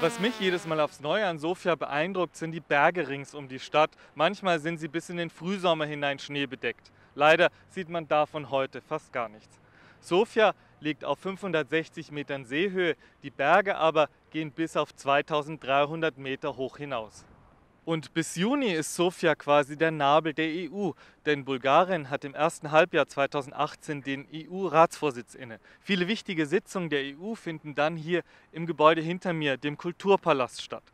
Was mich jedes Mal aufs Neue an Sofia beeindruckt, sind die Berge rings um die Stadt. Manchmal sind sie bis in den Frühsommer hinein schneebedeckt. Leider sieht man davon heute fast gar nichts. Sofia liegt auf 560 Metern Seehöhe, die Berge aber gehen bis auf 2300 Meter hoch hinaus. Und bis Juni ist Sofia quasi der Nabel der EU, denn Bulgarien hat im ersten Halbjahr 2018 den EU-Ratsvorsitz inne. Viele wichtige Sitzungen der EU finden dann hier im Gebäude hinter mir, dem Kulturpalast, statt.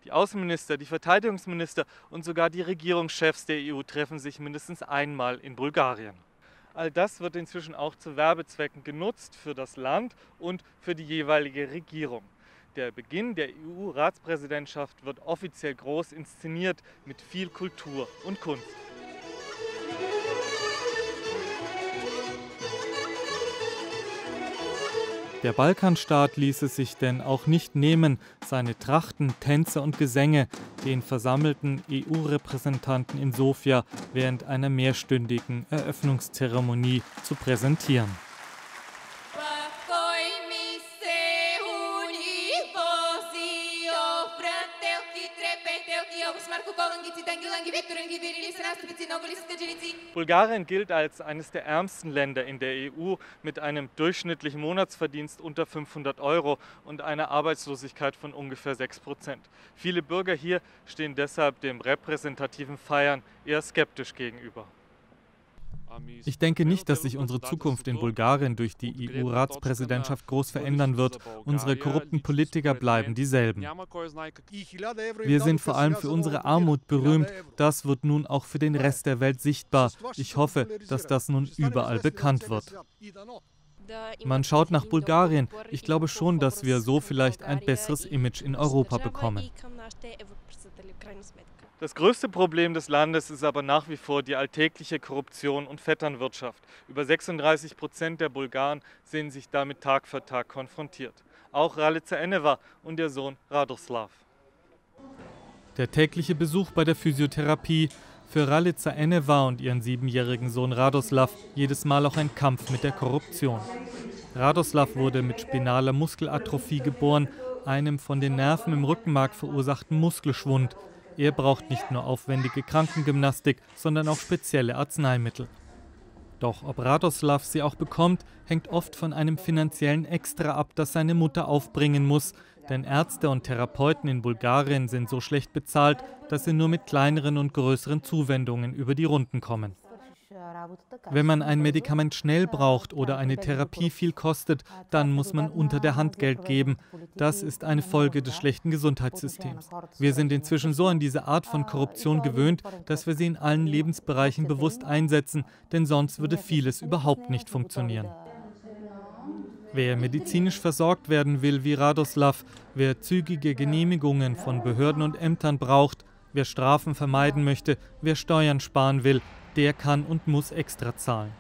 Die Außenminister, die Verteidigungsminister und sogar die Regierungschefs der EU treffen sich mindestens einmal in Bulgarien. All das wird inzwischen auch zu Werbezwecken genutzt für das Land und für die jeweilige Regierung. Der Beginn der EU-Ratspräsidentschaft wird offiziell groß inszeniert mit viel Kultur und Kunst. Der Balkanstaat ließ es sich denn auch nicht nehmen, seine Trachten, Tänze und Gesänge den versammelten EU-Repräsentanten in Sofia während einer mehrstündigen Eröffnungszeremonie zu präsentieren. Bulgarien gilt als eines der ärmsten Länder in der EU mit einem durchschnittlichen Monatsverdienst unter 500 € und einer Arbeitslosigkeit von ungefähr 6%. Viele Bürger hier stehen deshalb dem repräsentativen Feiern eher skeptisch gegenüber. Ich denke nicht, dass sich unsere Zukunft in Bulgarien durch die EU-Ratspräsidentschaft groß verändern wird. Unsere korrupten Politiker bleiben dieselben. Wir sind vor allem für unsere Armut berühmt. Das wird nun auch für den Rest der Welt sichtbar. Ich hoffe, dass das nun überall bekannt wird. Man schaut nach Bulgarien. Ich glaube schon, dass wir so vielleicht ein besseres Image in Europa bekommen. Das größte Problem des Landes ist aber nach wie vor die alltägliche Korruption und Vetternwirtschaft. Über 36% der Bulgaren sehen sich damit Tag für Tag konfrontiert. Auch Ralica Eneva und ihr Sohn Radoslav. Der tägliche Besuch bei der Physiotherapie, für Ralica Eneva und ihren 7-jährigen Sohn Radoslav jedes Mal auch ein Kampf mit der Korruption. Radoslav wurde mit spinaler Muskelatrophie geboren, einem von den Nerven im Rückenmark verursachten Muskelschwund. Er braucht nicht nur aufwendige Krankengymnastik, sondern auch spezielle Arzneimittel. Doch ob Radoslav sie auch bekommt, hängt oft von einem finanziellen Extra ab, das seine Mutter aufbringen muss. Denn Ärzte und Therapeuten in Bulgarien sind so schlecht bezahlt, dass sie nur mit kleineren und größeren Zuwendungen über die Runden kommen. Wenn man ein Medikament schnell braucht oder eine Therapie viel kostet, dann muss man unter der Hand Geld geben. Das ist eine Folge des schlechten Gesundheitssystems. Wir sind inzwischen so an diese Art von Korruption gewöhnt, dass wir sie in allen Lebensbereichen bewusst einsetzen, denn sonst würde vieles überhaupt nicht funktionieren. Wer medizinisch versorgt werden will wie Radoslav, wer zügige Genehmigungen von Behörden und Ämtern braucht, wer Strafen vermeiden möchte, wer Steuern sparen will, der kann und muss extra zahlen.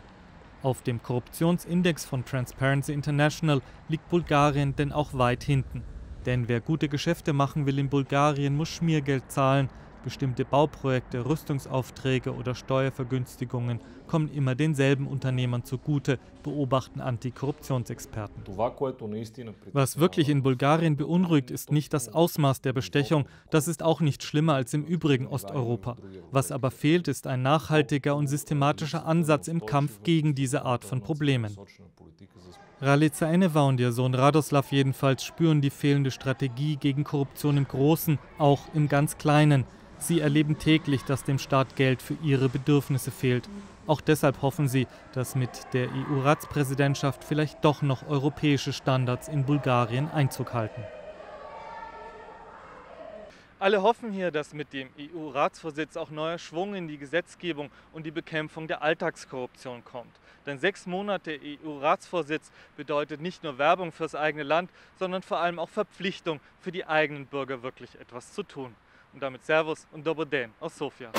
Auf dem Korruptionsindex von Transparency International liegt Bulgarien denn auch weit hinten. Denn wer gute Geschäfte machen will in Bulgarien, muss Schmiergeld zahlen. Bestimmte Bauprojekte, Rüstungsaufträge oder Steuervergünstigungen kommen immer denselben Unternehmern zugute, beobachten Antikorruptionsexperten. Was wirklich in Bulgarien beunruhigt, ist nicht das Ausmaß der Bestechung. Das ist auch nicht schlimmer als im übrigen Osteuropa. Was aber fehlt, ist ein nachhaltiger und systematischer Ansatz im Kampf gegen diese Art von Problemen. Ralica Eneva und ihr Sohn Radoslav jedenfalls spüren die fehlende Strategie gegen Korruption im Großen, auch im ganz Kleinen. Sie erleben täglich, dass dem Staat Geld für ihre Bedürfnisse fehlt. Auch deshalb hoffen sie, dass mit der EU-Ratspräsidentschaft vielleicht doch noch europäische Standards in Bulgarien Einzug halten. Alle hoffen hier, dass mit dem EU-Ratsvorsitz auch neuer Schwung in die Gesetzgebung und die Bekämpfung der Alltagskorruption kommt. Denn 6 Monate EU-Ratsvorsitz bedeutet nicht nur Werbung fürs eigene Land, sondern vor allem auch Verpflichtung für die eigenen Bürger, wirklich etwas zu tun. Und damit Servus und Dober den aus Sofia.